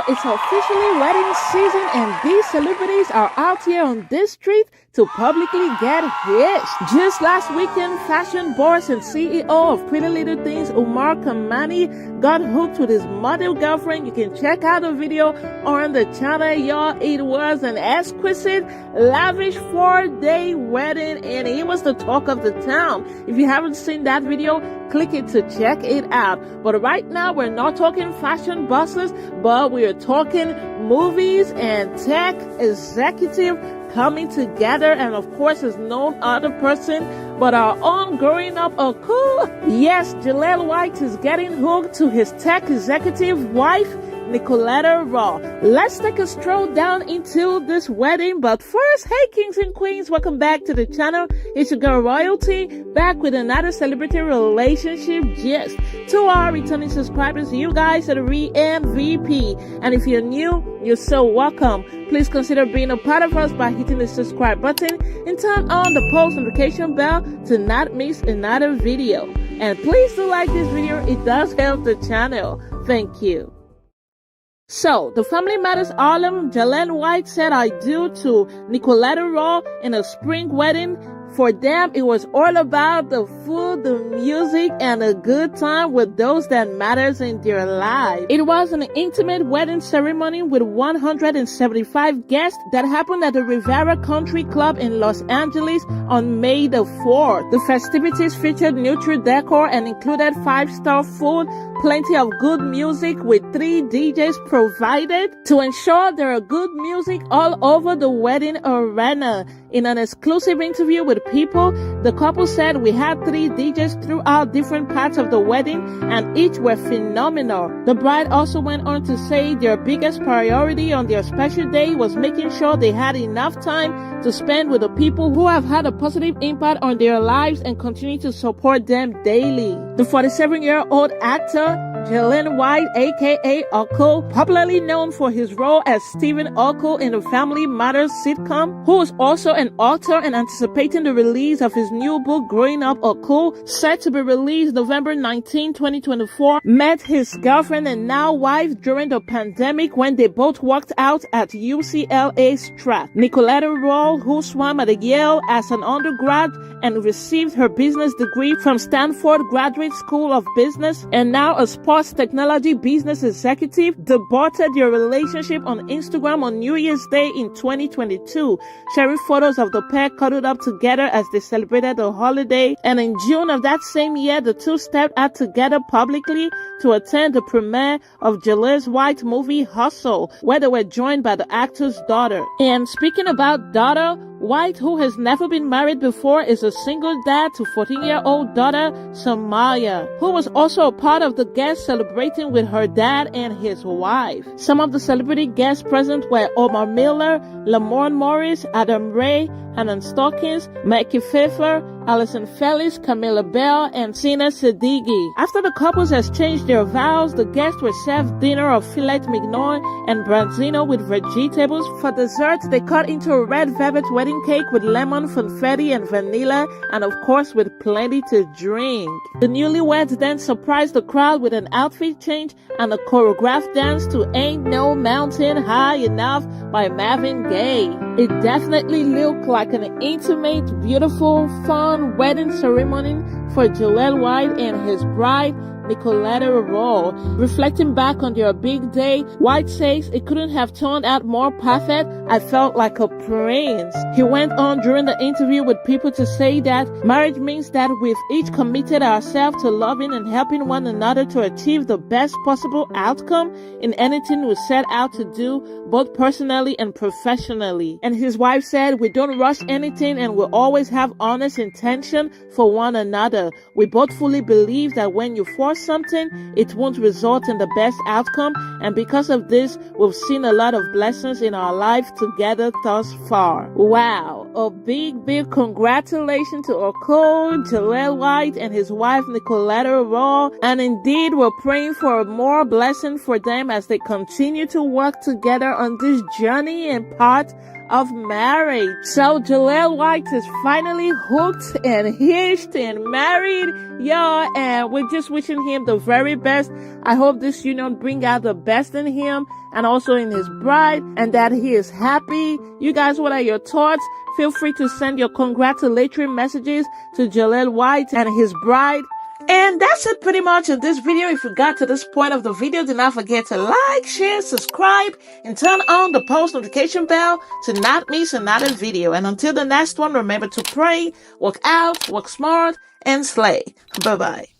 it's officially wedding season and these celebrities are out here on this street to publicly get hitched. Just last weekend, fashion boss and CEO of Pretty Little Things, Umar Kamani, got hooked with his model girlfriend. You can check out the video on the channel, y'all. It was an exquisite, lavish 4-day wedding and he was the talk of the town. If you haven't seen that video, click it to check it out. But right now, we're not talking fashion bosses, but we are talking movies and tech executive coming together, and of course is no other person but our own growing up cool. Yes, Jaleel White is getting hooked to his tech executive wife, Nicolleta Ruhl. Let's take a stroll down into this wedding, but first, hey kings and queens, welcome back to the channel. It's your girl Royalty, back with another celebrity relationship gist. To our returning subscribers, you guys are the real MVP, and if you're new, you're so welcome. Please consider being a part of us by hitting the subscribe button and turn on the post notification bell to not miss another video. And please do like this video, it does help the channel. Thank you. So, the Family Matters alum Jaleel White said I do to Nicolleta Ruhl in a spring wedding. For them, it was all about the food, the music, and a good time with those that matters in their life. It was an intimate wedding ceremony with 175 guests that happened at the Riviera Country Club in Los Angeles on May the 4th. The festivities featured neutral decor and included 5-star food, plenty of good music with 3 DJs provided to ensure there are good music all over the wedding arena. In an exclusive interview with People, the couple said we had 3 DJs throughout different parts of the wedding and each were phenomenal. The bride also went on to say their biggest priority on their special day was making sure they had enough time to spend with the people who have had a positive impact on their lives and continue to support them daily. The 47-year-old actor Jaleel White, aka Uncle, popularly known for his role as Stephen Uncle in the Family Matters sitcom, who is also an author and anticipating the release of his new book, Growing Up Uncle, set to be released November 19, 2024, met his girlfriend and now wife during the pandemic when they both worked out at UCLA Strat. Nicolleta Ruhl, who swam at Yale as an undergrad and received her business degree from Stanford Graduate School of Business, and now a sports technology business executive, debuted their relationship on Instagram on New Year's Day in 2022, sharing photos of the pair cuddled up together as they celebrated the holiday. And in June of that same year, the two stepped out together publicly to attend the premiere of Jaleel White's movie Hustle, where they were joined by the actor's daughter. And speaking about daughter, White, who has never been married before, is a single dad to 14-year-old daughter Samaya, who was also a part of the guests celebrating with her dad and his wife. Some of the celebrity guests present were Omar Miller, Lamorne Morris, Adam Ray, Hanan Stokins, Mikey Pfeiffer, Alison Felix, Camilla Bell, and Sina Siddiqui. After the couples exchanged their vows, the guests were served dinner of filet mignon and branzino with vegetables. For dessert, they cut into a red velvet wedding cake with lemon, confetti, and vanilla, and of course with plenty to drink. The newlyweds then surprised the crowd with an outfit change and a choreographed dance to Ain't No Mountain High Enough by Marvin Gaye. It definitely looked like an intimate, beautiful, fun wedding ceremony for Jaleel White and his bride, Nicolleta Ruhl. Reflecting back on their big day, White says it couldn't have turned out more perfect. I felt like a prince. He went on during the interview with People to say that marriage means that we've each committed ourselves to loving and helping one another to achieve the best possible outcome in anything we set out to do, both personally and professionally. And his wife said, we don't rush anything and we always have honest intention for one another. We both fully believe that when you force something, it won't result in the best outcome, and because of this, we've seen a lot of blessings in our life together thus far. Wow, a big congratulations to Uncle Jaleel White and his wife Nicolleta Ruhl, and indeed we're praying for more blessing for them as they continue to work together on this journey and part of marriage. So Jaleel White is finally hooked and hitched and married, y'all, and we're just wishing him the very best. I hope this union bring out the best in him and also in his bride, and that he is happy. You guys, what are your thoughts? Feel free to send your congratulatory messages to Jaleel White and his bride. And that's it pretty much in this video. If you got to this point of the video, do not forget to like, share, subscribe, and turn on the post notification bell to not miss another video. And until the next one, remember to pray, work out, work smart, and slay. Bye-bye.